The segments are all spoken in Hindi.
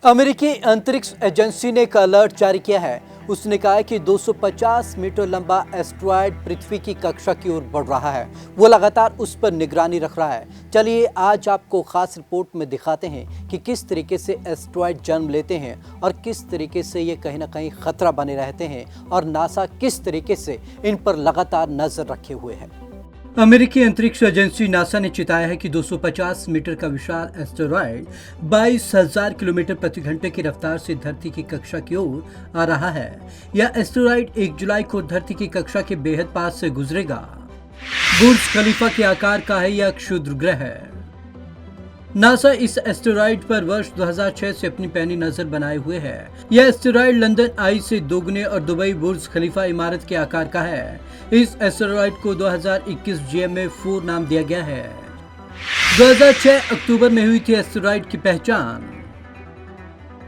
अमेरिकी अंतरिक्ष एजेंसी ने एक अलर्ट जारी किया है। उसने कहा है कि 250 मीटर लंबा एस्टेरॉयड पृथ्वी की कक्षा की ओर बढ़ रहा है। वो लगातार उस पर निगरानी रख रहा है। चलिए आज आपको खास रिपोर्ट में दिखाते हैं कि किस तरीके से एस्टेरॉयड जन्म लेते हैं और किस तरीके से ये कहीं ना कहीं खतरा बने रहते हैं और नासा किस तरीके से इन पर लगातार नजर रखे हुए है। अमेरिकी अंतरिक्ष एजेंसी नासा ने चिताया है कि 250 मीटर का विशाल एस्टेरॉयड 22,000 किलोमीटर प्रति घंटे की रफ्तार से धरती की कक्षा की ओर आ रहा है। यह एस्टेरॉयड 1 जुलाई को धरती की कक्षा के बेहद पास से गुजरेगा। बुर्ज खलीफा के आकार का है यह क्षुद्र ग्रह है। नासा इस एस्टेरॉयड पर वर्ष 2006 से अपनी पैनी नजर बनाए हुए है। यह एस्टेरॉयड लंदन आई से दोगुने और दुबई बुर्ज खलीफा इमारत के आकार का है। इस एस्टेरॉयड को 2021 GMA-4 नाम दिया गया है। 2006 अक्टूबर में हुई थी एस्टेरॉयड की पहचान।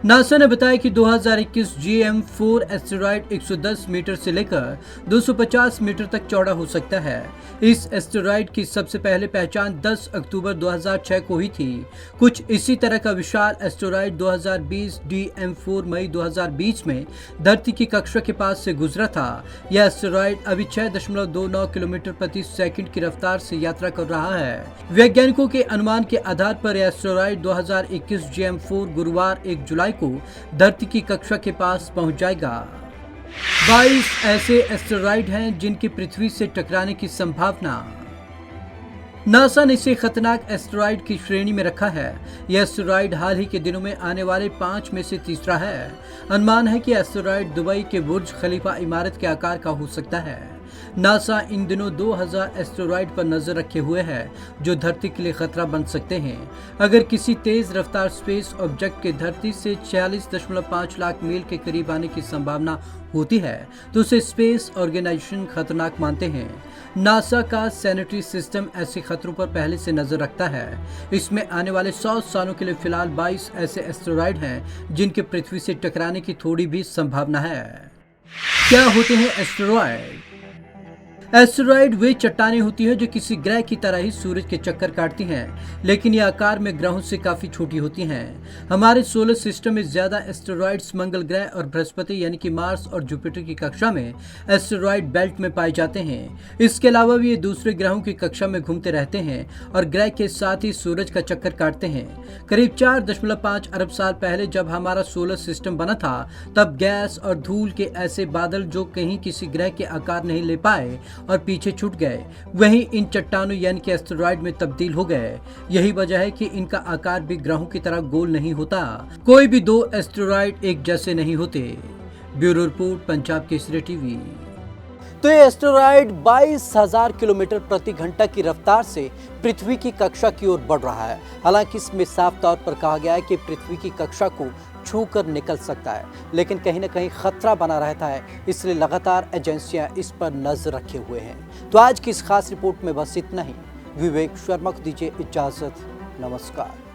नासा ने बताया कि 2021 GM-4 एस्टेरॉयड 110 मीटर से लेकर 250 मीटर तक चौड़ा हो सकता है। इस एस्टेरॉयड की सबसे पहले पहचान 10 अक्टूबर 2006 को हुई थी। कुछ इसी तरह का विशाल एस्टेरॉयड 2020 DM-4 मई 2020 में धरती की कक्षा के पास से गुजरा था। यह एस्टेरॉयड अभी 6.29 किलोमीटर प्रति सेकंड की रफ्तार से यात्रा कर रहा है। वैज्ञानिकों के अनुमान के आधार पर यह एस्टेरॉयड 2021 GM-4 गुरुवार 1 जुलाई को धरती की कक्षा के पास पहुंच जाएगा। 22 ऐसे एस्टेरॉयड हैं जिनकी पृथ्वी से टकराने की संभावना। नासा ने इसे खतरनाक एस्टेरॉयड की श्रेणी में रखा है। यह एस्टेरॉयड हाल ही के दिनों में आने वाले 5 में से तीसरा है। अनुमान है कि एस्टेरॉयड दुबई के बुर्ज खलीफा इमारत के आकार का हो सकता है। नासा इन दिनों 2000 एस्टेरॉयड पर नजर रखे हुए है जो धरती के लिए खतरा बन सकते हैं। अगर किसी तेज रफ्तार स्पेस ऑब्जेक्ट के धरती से 46.5 लाख मील के करीब आने की संभावना होती है तो उसे स्पेस ऑर्गेनाइजेशन खतरनाक मानते हैं। नासा का सैनिटरी सिस्टम ऐसे खतरों पर पहले से नजर रखता है। इसमें आने वाले 100 सालों के लिए फिलहाल 22 ऐसे एस्टेरॉयड हैं जिनके पृथ्वी से टकराने की थोड़ी भी संभावना है। क्या होते हैं एस्टेरॉयड? एस्टेरॉयड वे चट्टानें होती हैं जो किसी ग्रह की तरह ही सूरज के चक्कर काटती हैं, लेकिन ये आकार में ग्रहों से काफी छोटी होती हैं। हमारे सोलर सिस्टम में ज्यादा एस्टेरॉयड्स मंगल ग्रह और बृहस्पति यानी कि मार्स और जुपिटर की कक्षा में एस्टेरॉयड बेल्ट में पाए जाते हैं। इसके अलावा भी ये दूसरे ग्रहों की कक्षा में घूमते रहते हैं और ग्रह के साथ ही सूरज का चक्कर काटते हैं। करीब 4.5 अरब साल पहले जब हमारा सोलर सिस्टम बना था तब गैस और धूल के ऐसे बादल जो कहीं किसी ग्रह के आकार नहीं ले पाए और पीछे छूट गए, वहीं इन चट्टानों यानी कि एस्टेरॉयड में तब्दील हो गए। यही वजह है कि इनका आकार भी ग्रहों की तरह गोल नहीं होता। कोई भी 2 एस्टेरॉयड एक जैसे नहीं होते। Bureau report, Punjab Kesari TV. तो ये एस्टेरॉयड 22,000 किलोमीटर प्रति घंटा की रफ्तार से पृथ्वी की कक्षा की ओर बढ़ रहा है। हालांकि इसमें साफ तौर पर कहा गया है कि पृथ्वी की कक्षा को छूकर निकल सकता है, लेकिन कहीं ना कहीं खतरा बना रहता है। इसलिए लगातार एजेंसियां इस पर नजर रखे हुए हैं। तो आज की इस खास रिपोर्ट में बस इतना ही। विवेक शर्मा को दीजिए इजाजत। नमस्कार।